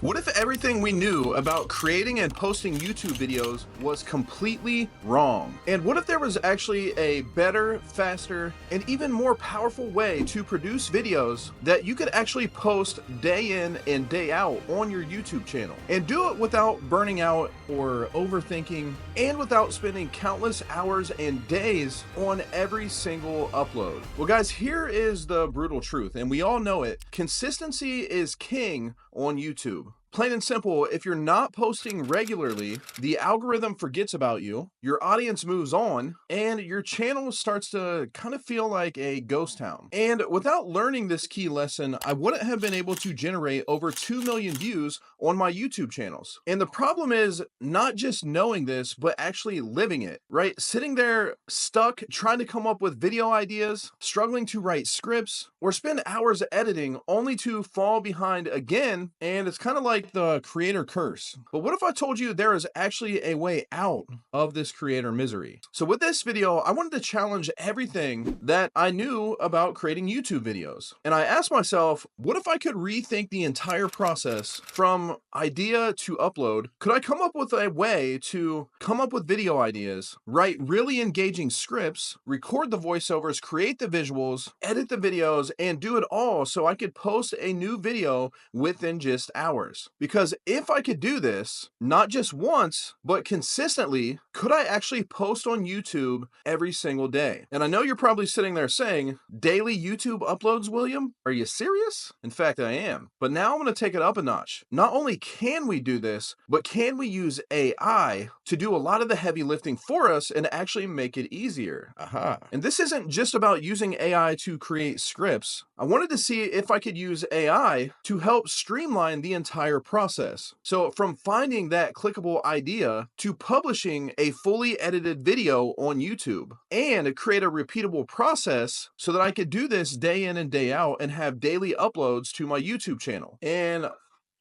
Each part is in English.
What if everything we knew about creating and posting YouTube videos was completely wrong? And what if there was actually a better, faster, and even more powerful way to produce videos that you could actually post day in and day out on your YouTube channel and do it without burning out or overthinking and without spending countless hours and days on every single upload? Well, guys, here is the brutal truth, and we all know it. Consistency is king on YouTube. Plain and simple, if you're not posting regularly, the algorithm forgets about you, your audience moves on, and your channel starts to kind of feel like a ghost town. And without learning this key lesson, I wouldn't have been able to generate over 2 million views on my YouTube channels. And the problem is not just knowing this, but actually living it, right? Sitting there stuck, trying to come up with video ideas, struggling to write scripts, or spend hours editing only to fall behind again. And it's kind of like the creator curse. But what if I told you there is actually a way out of this creator misery? So with this video, I wanted to challenge everything that I knew about creating YouTube videos. And I asked myself, what if I could rethink the entire process from idea to upload? Could I come up with a way to come up with video ideas, write really engaging scripts, record the voiceovers, create the visuals, edit the videos, and do it all so I could post a new video within just hours? Because if I could do this, not just once, but consistently, could I actually post on YouTube every single day? And I know you're probably sitting there saying, daily YouTube uploads, William? Are you serious? In fact, I am. But now I'm going to take it up a notch. Not only can we do this, but can we use AI to do a lot of the heavy lifting for us and actually make it easier? Aha. And this isn't just about using AI to create scripts. I wanted to see if I could use AI to help streamline the entire process. So from finding that clickable idea to publishing a fully edited video on YouTube and create a repeatable process so that I could do this day in and day out and have daily uploads to my YouTube channel. And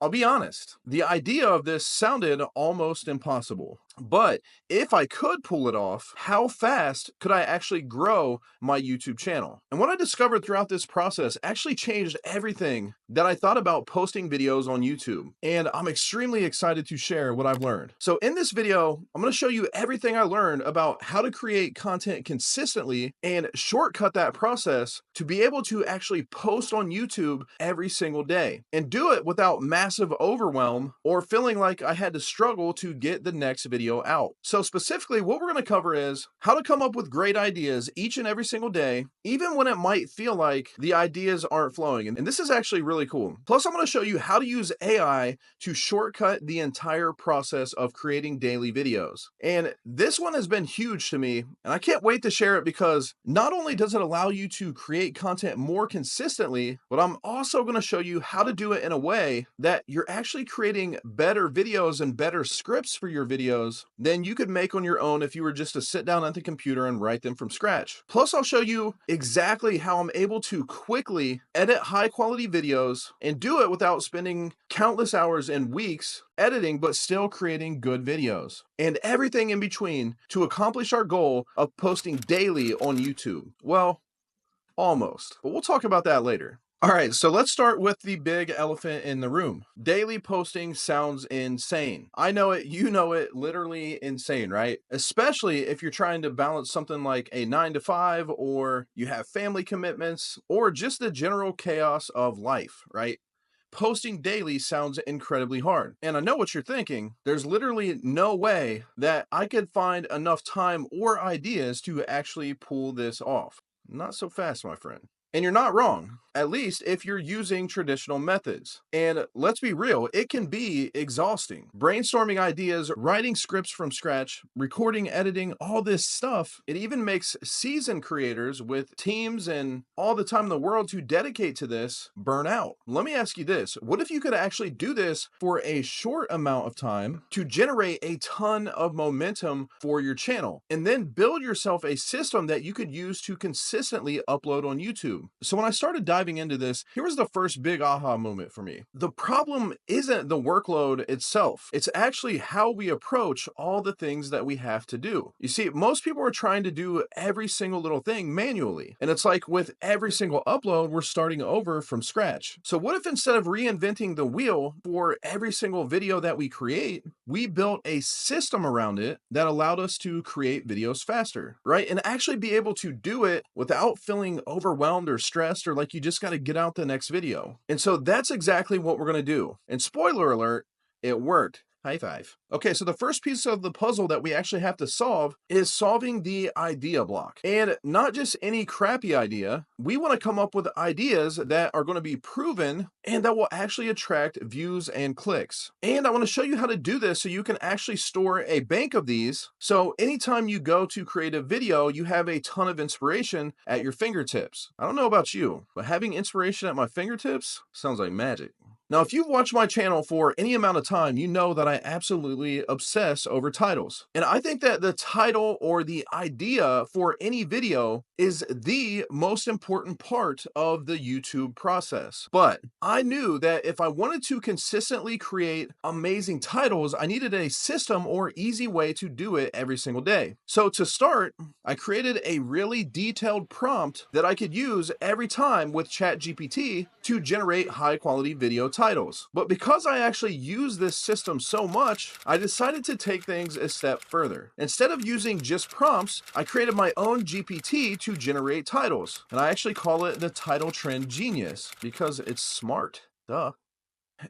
I'll be honest, the idea of this sounded almost impossible. But if I could pull it off, how fast could I actually grow my YouTube channel? And what I discovered throughout this process actually changed everything that I thought about posting videos on YouTube. And I'm extremely excited to share what I've learned. So in this video, I'm going to show you everything I learned about how to create content consistently and shortcut that process to be able to actually post on YouTube every single day and do it without massive overwhelm or feeling like I had to struggle to get the next video out. So specifically, what we're going to cover is how to come up with great ideas each and every single day, even when it might feel like the ideas aren't flowing. And this is actually really cool. Plus, I'm going to show you how to use AI to shortcut the entire process of creating daily videos. And this one has been huge to me, and I can't wait to share it because not only does it allow you to create content more consistently, but I'm also going to show you how to do it in a way that you're actually creating better videos and better scripts for your videos than you could make on your own if you were just to sit down at the computer and write them from scratch. Plus, I'll show you exactly how I'm able to quickly edit high quality videos and do it without spending countless hours and weeks editing, but still creating good videos and everything in between to accomplish our goal of posting daily on YouTube. Well, almost, but we'll talk about that later. All right, so let's start with the big elephant in the room. Daily posting sounds insane. I know it, you know it, literally insane, right? Especially if you're trying to balance something like a 9 to 5, or you have family commitments, or just the general chaos of life, right? Posting daily sounds incredibly hard. And I know what you're thinking. There's literally no way that I could find enough time or ideas to actually pull this off. Not so fast, my friend. And you're not wrong, at least if you're using traditional methods. And let's be real, it can be exhausting. Brainstorming ideas, writing scripts from scratch, recording, editing, all this stuff, it even makes seasoned creators with teams and all the time in the world to dedicate to this burn out. Let me ask you this. What if you could actually do this for a short amount of time to generate a ton of momentum for your channel and then build yourself a system that you could use to consistently upload on YouTube? YouTube. So when I started diving into this, here was the first big aha moment for me. The problem isn't the workload itself. It's actually how we approach all the things that we have to do. You see, most people are trying to do every single little thing manually. And it's like with every single upload, we're starting over from scratch. So what if instead of reinventing the wheel for every single video that we create, we built a system around it that allowed us to create videos faster, right? And actually be able to do it without feeling overwhelmed or stressed or like you just got to get out the next video. And so that's exactly what we're going to do. And spoiler alert, it worked. High five. Okay, so the first piece of the puzzle that we actually have to solve is solving the idea block. And not just any crappy idea. We want to come up with ideas that are going to be proven and that will actually attract views and clicks. And I want to show you how to do this so you can actually store a bank of these. So anytime you go to create a video, you have a ton of inspiration at your fingertips. I don't know about you, but having inspiration at my fingertips sounds like magic. Now, if you've watched my channel for any amount of time, you know that I absolutely obsess over titles. And I think that the title or the idea for any video is the most important part of the YouTube process. But I knew that if I wanted to consistently create amazing titles, I needed a system or easy way to do it every single day. So to start, I created a really detailed prompt that I could use every time with ChatGPT to generate high quality video titles. But because I actually use this system so much, I decided to take things a step further. Instead of using just prompts, I created my own GPT to generate titles. And I actually call it the Title Trend Genius because it's smart. Duh.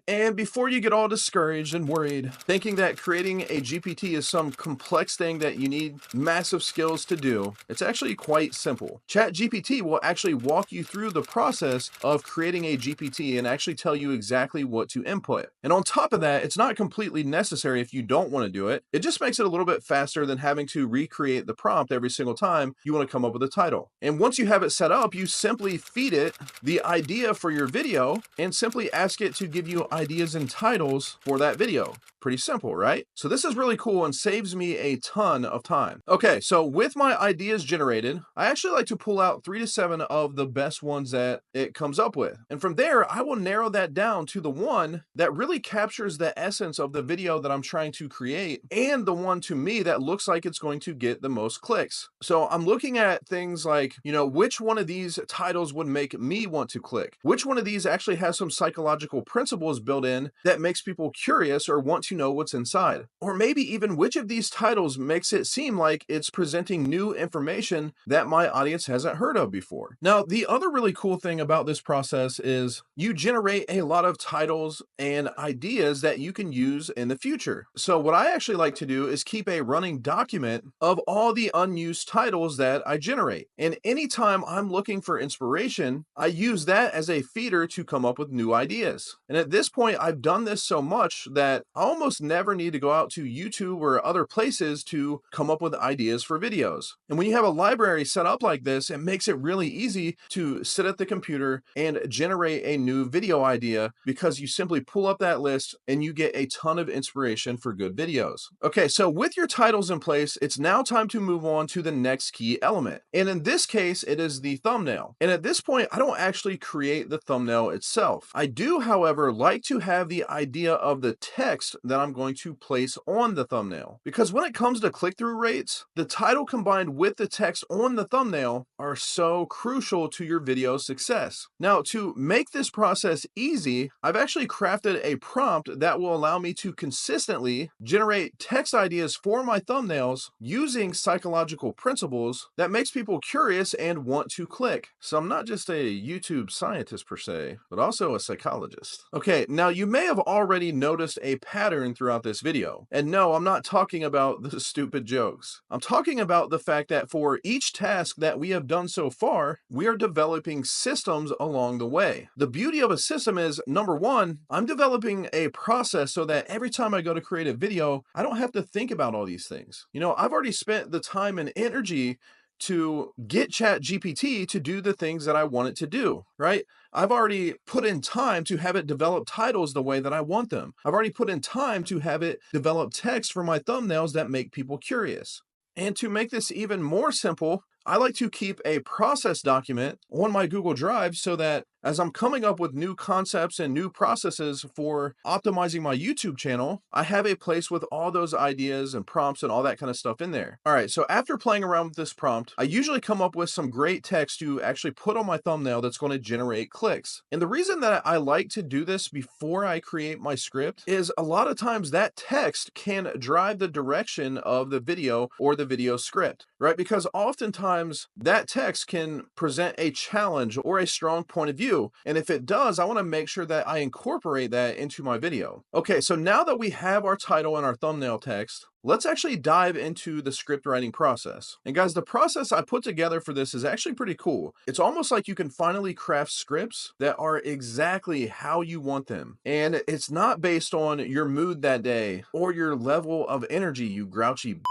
And before you get all discouraged and worried, thinking that creating a GPT is some complex thing that you need massive skills to do, it's actually quite simple. ChatGPT will actually walk you through the process of creating a GPT and actually tell you exactly what to input. And on top of that, it's not completely necessary if you don't want to do it. It just makes it a little bit faster than having to recreate the prompt every single time you want to come up with a title. And once you have it set up, you simply feed it the idea for your video and simply ask it to give you ideas and titles for that video. Pretty simple, right? So this is really cool and saves me a ton of time. Okay, so with my ideas generated, I actually like to pull out 3 to 7 of the best ones that it comes up with. And from there, I will narrow that down to the one that really captures the essence of the video that I'm trying to create and the one to me that looks like it's going to get the most clicks. So I'm looking at things like, which one of these titles would make me want to click? Which one of these actually has some psychological principles built in that makes people curious or want to know what's inside? Or maybe even which of these titles makes it seem like it's presenting new information that my audience hasn't heard of before. Now, the other really cool thing about this process is you generate a lot of titles and ideas that you can use in the future. So what I actually like to do is keep a running document of all the unused titles that I generate. And anytime I'm looking for inspiration, I use that as a feeder to come up with new ideas. And at this point, I've done this so much that I almost never need to go out to YouTube or other places to come up with ideas for videos. And when you have a library set up like this, it makes it really easy to sit at the computer and generate a new video idea because you simply pull up that list and you get a ton of inspiration for good videos. Okay, so with your titles in place, it's now time to move on to the next key element. And in this case, it is the thumbnail. And at this point, I don't actually create the thumbnail itself. I do, however, like to have the idea of the text that I'm going to place on the thumbnail. Because when it comes to click-through rates, the title combined with the text on the thumbnail are so crucial to your video success. Now, to make this process easy, I've actually crafted a prompt that will allow me to consistently generate text ideas for my thumbnails using psychological principles that makes people curious and want to click. So I'm not just a YouTube scientist per se, but also a psychologist. Okay, now you may have already noticed a pattern throughout this video. And no, I'm not talking about the stupid jokes. I'm talking about the fact that for each task that we have done so far, we are developing systems along the way. The beauty of a system is, number one, I'm developing a process so that every time I go to create a video, I don't have to think about all these things. I've already spent the time and energy to get ChatGPT to do the things that I want it to do, right? I've already put in time to have it develop titles the way that I want them. I've already put in time to have it develop text for my thumbnails that make people curious. And to make this even more simple, I like to keep a process document on my Google Drive so that as I'm coming up with new concepts and new processes for optimizing my YouTube channel, I have a place with all those ideas and prompts and all that kind of stuff in there. All right, so after playing around with this prompt, I usually come up with some great text to actually put on my thumbnail that's going to generate clicks. And the reason that I like to do this before I create my script is a lot of times that text can drive the direction of the video or the video script, right? Because oftentimes that text can present a challenge or a strong point of view. And if it does, I want to make sure that I incorporate that into my video. Okay, so now that we have our title and our thumbnail text, let's actually dive into the script writing process. And guys, the process I put together for this is actually pretty cool. It's almost like you can finally craft scripts that are exactly how you want them. And it's not based on your mood that day or your level of energy, you grouchy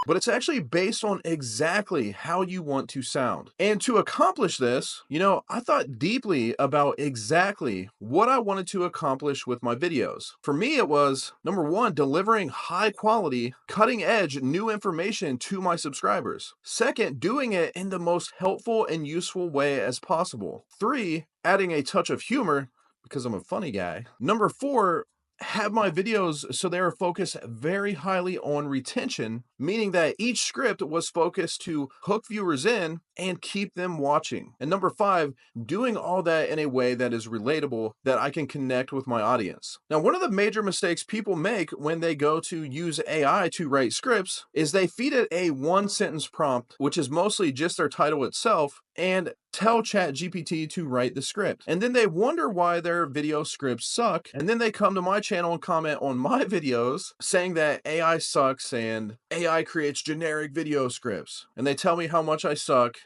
but it's actually based on exactly how you want to sound. And to accomplish this, I thought deeply about exactly what I wanted to accomplish with my videos. For me, it was number one, delivering high quality, cutting edge new information to my subscribers. Second, doing it in the most helpful and useful way as possible. Three, adding a touch of humor because I'm a funny guy. Number four, have my videos so they are focused very highly on retention, meaning that each script was focused to hook viewers in and keep them watching. And number five, doing all that in a way that is relatable, that I can connect with my audience. Now, one of the major mistakes people make when they go to use AI to write scripts is they feed it a one-sentence prompt, which is mostly just their title itself, and tell ChatGPT to write the script. And then they wonder why their video scripts suck. And then they come to my channel and comment on my videos saying that AI sucks and AI creates generic video scripts. And they tell me how much I suck.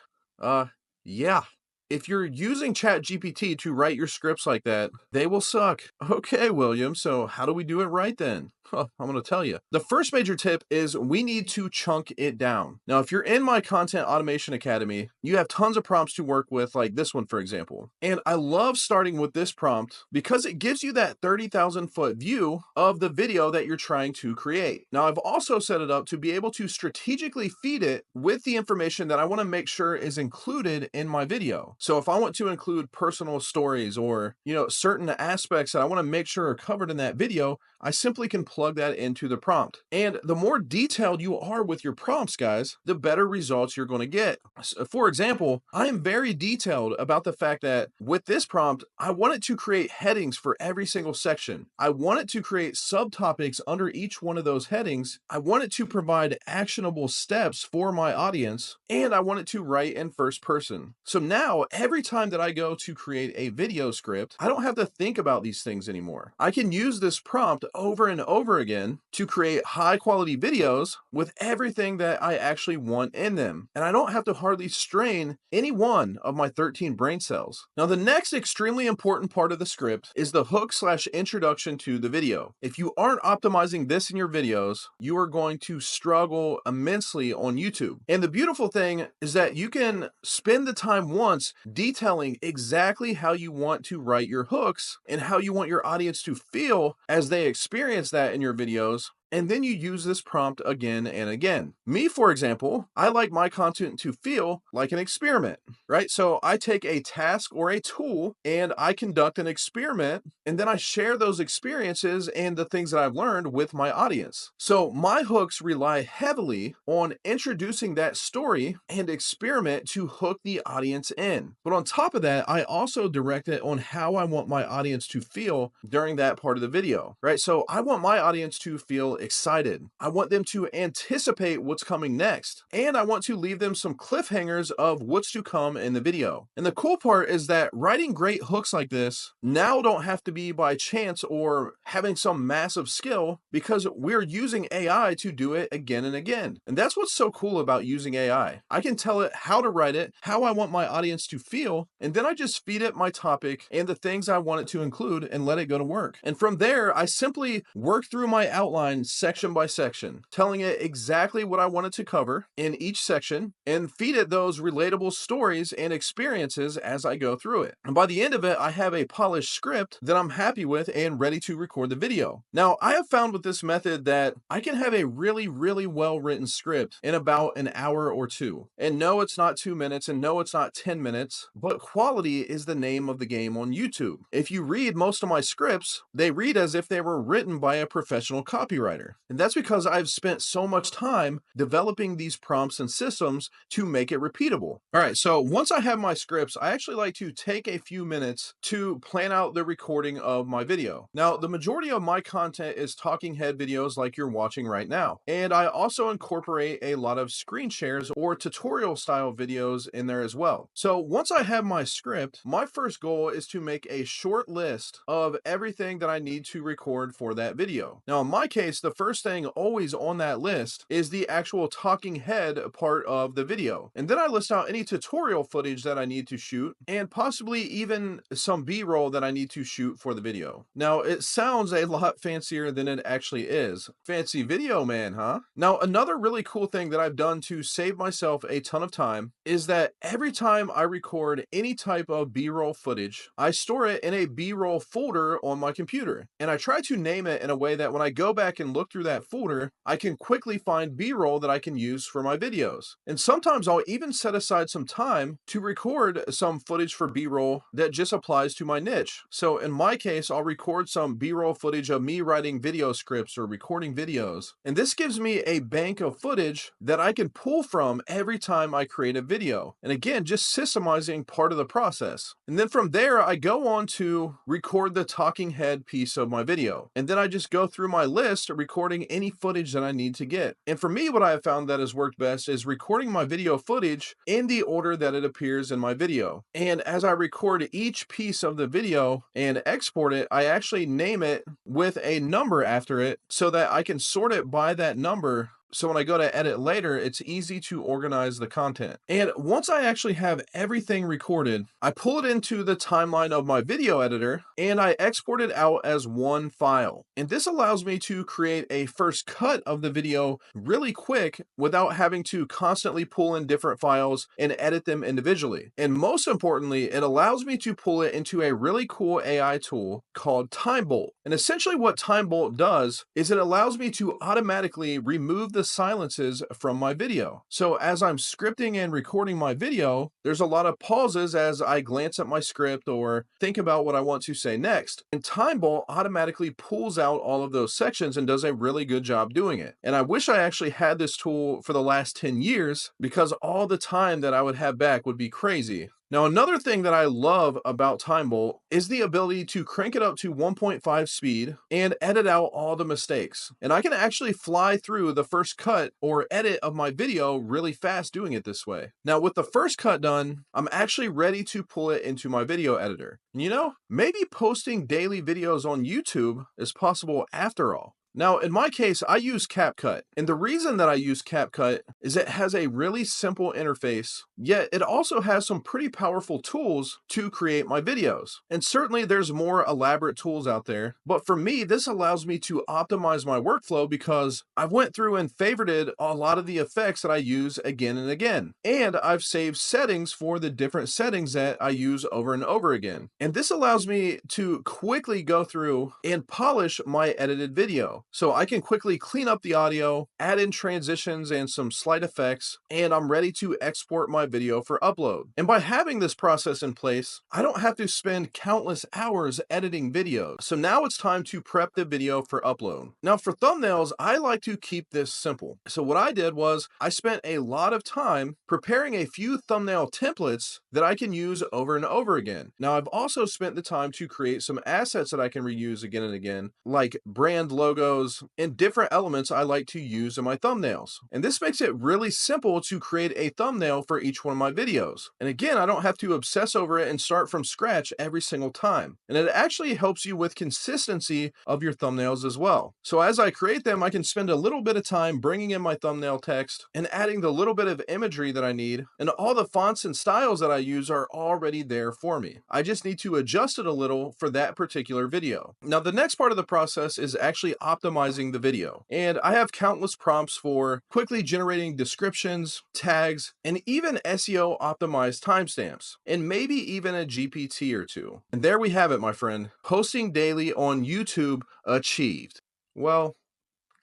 Yeah. If you're using ChatGPT to write your scripts like that, they will suck. Okay, William, so how do we do it right then? I'm going to tell you. The first major tip is we need to chunk it down. Now, if you're in my Content Automation Academy, you have tons of prompts to work with, like this one, for example. And I love starting with this prompt because it gives you that 30,000 foot view of the video that you're trying to create. Now, I've also set it up to be able to strategically feed it with the information that I want to make sure is included in my video. So if I want to include personal stories or, certain aspects that I want to make sure are covered in that video, I simply can plug that into the prompt. And the more detailed you are with your prompts, guys, the better results you're going to get. So for example, I am very detailed about the fact that with this prompt, I want it to create headings for every single section. I want it to create subtopics under each one of those headings. I want it to provide actionable steps for my audience, and I want it to write in first person. So now, every time that I go to create a video script, I don't have to think about these things anymore. I can use this prompt over and over again to create high quality videos with everything that I actually want in them. And I don't have to hardly strain any one of my 13 brain cells. Now, the next extremely important part of the script is the hook/introduction to the video. If you aren't optimizing this in your videos, you are going to struggle immensely on YouTube. And the beautiful thing is that you can spend the time once detailing exactly how you want to write your hooks and how you want your audience to feel as they experience that in your videos. And then you use this prompt again and again. Me, for example, I like my content to feel like an experiment, right? So I take a task or a tool and I conduct an experiment, and then I share those experiences and the things that I've learned with my audience. So my hooks rely heavily on introducing that story and experiment to hook the audience in. But on top of that, I also direct it on how I want my audience to feel during that part of the video, right? So I want my audience to feel excited. I want them to anticipate what's coming next. And I want to leave them some cliffhangers of what's to come in the video. And the cool part is that writing great hooks like this now don't have to be by chance or having some massive skill, because we're using AI to do it again and again. And that's what's so cool about using AI. I can tell it how to write it, how I want my audience to feel, and then I just feed it my topic and the things I want it to include and let it go to work. And from there, I simply work through my outline section by section, telling it exactly what I wanted to cover in each section and feed it those relatable stories and experiences as I go through it. And by the end of it, I have a polished script that I'm happy with and ready to record the video. Now, I have found with this method that I can have a really well written script in about an hour or two. And no, it's not 2 minutes, and no, it's not 10 minutes, but quality is the name of the game on YouTube. If you read most of my scripts, they read as if they were written by a professional copywriter. And that's because I've spent so much time developing these prompts and systems to make it repeatable. All right, so once I have my scripts, I actually like to take a few minutes to plan out the recording of my video. Now, the majority of my content is talking head videos like you're watching right now. And I also incorporate a lot of screen shares or tutorial style videos in there as well. So once I have my script, my first goal is to make a short list of everything that I need to record for that video. Now, in my case, the first thing always on that list is the actual talking head part of the video. And then I list out any tutorial footage that I need to shoot and possibly even some B-roll that I need to shoot for the video. Now, it sounds a lot fancier than it actually is. Fancy video man, huh? Now, another really cool thing that I've done to save myself a ton of time is that every time I record any type of B-roll footage, I store it in a B-roll folder on my computer. And I try to name it in a way that when I go back and look through that folder, I can quickly find B-roll that I can use for my videos. And sometimes I'll even set aside some time to record some footage for B-roll that just applies to my niche. So in my case, I'll record some B-roll footage of me writing video scripts or recording videos. And this gives me a bank of footage that I can pull from every time I create a video. And again, just systemizing part of the process. And then from there, I go on to record the talking head piece of my video. And then I just go through my list, recording any footage that I need to get. And for me, what I have found that has worked best is recording my video footage in the order that it appears in my video. And as I record each piece of the video and export it, I actually name it with a number after it so that I can sort it by that number. So when I go to edit later, it's easy to organize the content. And once I actually have everything recorded, I pull it into the timeline of my video editor and I export it out as one file. And this allows me to create a first cut of the video really quick without having to constantly pull in different files and edit them individually. And most importantly, it allows me to pull it into a really cool AI tool called Timebolt. And essentially what Timebolt does is it allows me to automatically remove the silences from my video. So as I'm scripting and recording my video, there's a lot of pauses as I glance at my script or think about what I want to say next. And Timebolt automatically pulls out all of those sections and does a really good job doing it. And I wish I actually had this tool for the last 10 years because all the time that I would have back would be crazy. Now, another thing that I love about Timebolt is the ability to crank it up to 1.5 speed and edit out all the mistakes. And I can actually fly through the first cut or edit of my video really fast doing it this way. Now, with the first cut done, I'm actually ready to pull it into my video editor. And you know, maybe posting daily videos on YouTube is possible after all. Now, in my case, I use CapCut. And the reason that I use CapCut is it has a really simple interface, yet it also has some pretty powerful tools to create my videos. And certainly there's more elaborate tools out there, but for me, this allows me to optimize my workflow because I've went through and favorited a lot of the effects that I use again and again. And I've saved settings for the different settings that I use over and over again. And this allows me to quickly go through and polish my edited video. So I can quickly clean up the audio, add in transitions and some slight effects, and I'm ready to export my video for upload. And by having this process in place, I don't have to spend countless hours editing videos. So now it's time to prep the video for upload. Now for thumbnails, I like to keep this simple. So what I did was I spent a lot of time preparing a few thumbnail templates that I can use over and over again. Now I've also spent the time to create some assets that I can reuse again and again, like brand logos, and different elements I like to use in my thumbnails. And this makes it really simple to create a thumbnail for each one of my videos. And again, I don't have to obsess over it and start from scratch every single time. And it actually helps you with consistency of your thumbnails as well. So as I create them, I can spend a little bit of time bringing in my thumbnail text and adding the little bit of imagery that I need. And all the fonts and styles that I use are already there for me. I just need to adjust it a little for that particular video. Now, the next part of the process is actually optimizing optimizing the video. And I have countless prompts for quickly generating descriptions, tags, and even SEO optimized timestamps, and maybe even a GPT or two. And there we have it, my friend. Posting daily on YouTube achieved. Well,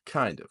kind of.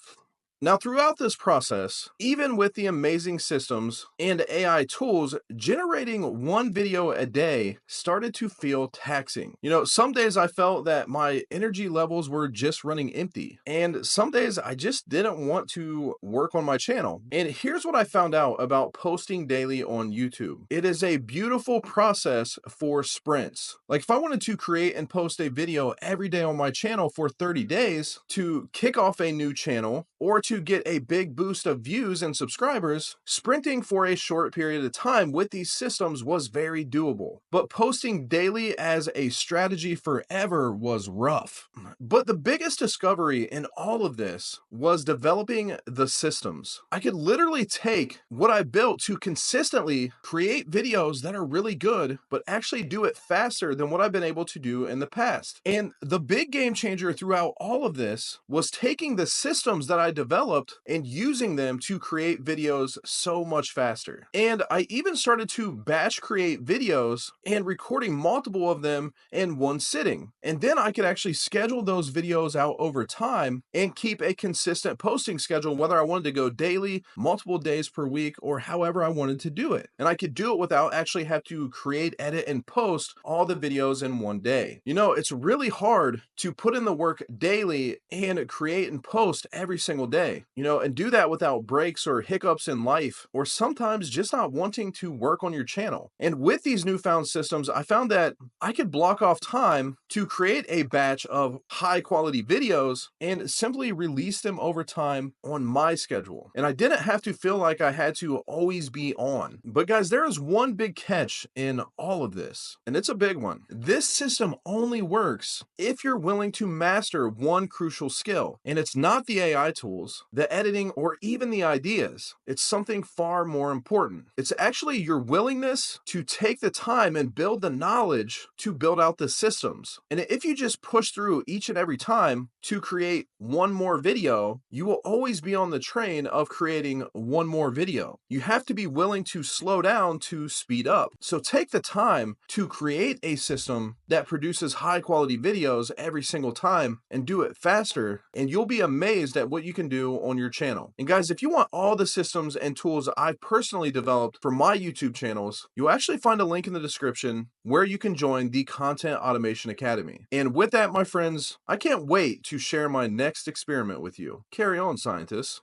Now, throughout this process, even with the amazing systems and AI tools, generating one video a day started to feel taxing. Some days I felt that my energy levels were just running empty, and some days I just didn't want to work on my channel. And here's what I found out about posting daily on YouTube: it is a beautiful process for sprints. Like, if I wanted to create and post a video every day on my channel for 30 days to kick off a new channel, or to get a big boost of views and subscribers, sprinting for a short period of time with these systems was very doable. But posting daily as a strategy forever was rough. But the biggest discovery in all of this was developing the systems. I could literally take what I built to consistently create videos that are really good, but actually do it faster than what I've been able to do in the past. And the big game changer throughout all of this was taking the systems that I developed and using them to create videos so much faster. And I even started to batch create videos and recording multiple of them in one sitting. And then I could actually schedule those videos out over time and keep a consistent posting schedule, whether I wanted to go daily, multiple days per week, or however I wanted to do it. And I could do it without actually have to create, edit, and post all the videos in one day. It's really hard to put in the work daily and create and post every single day, and do that without breaks or hiccups in life, or sometimes just not wanting to work on your channel. And with these newfound systems, I found that I could block off time to create a batch of high quality videos and simply release them over time on my schedule. And I didn't have to feel like I had to always be on. But guys, there is one big catch in all of this, and it's a big one. This system only works if you're willing to master one crucial skill, and it's not the AI tools, the editing, or even the ideas. It's something far more important. It's actually your willingness to take the time and build the knowledge to build out the systems. And if you just push through each and every time to create one more video, you will always be on the train of creating one more video. You have to be willing to slow down to speed up. So take the time to create a system that produces high quality videos every single time and do it faster, and you'll be amazed at what you can do on your channel. And guys, if you want all the systems and tools I've personally developed for my YouTube channels, you'll actually find a link in the description where you can join the Content Automation Academy. And with that, my friends, I can't wait to share my next experiment with you. Carry on, scientists.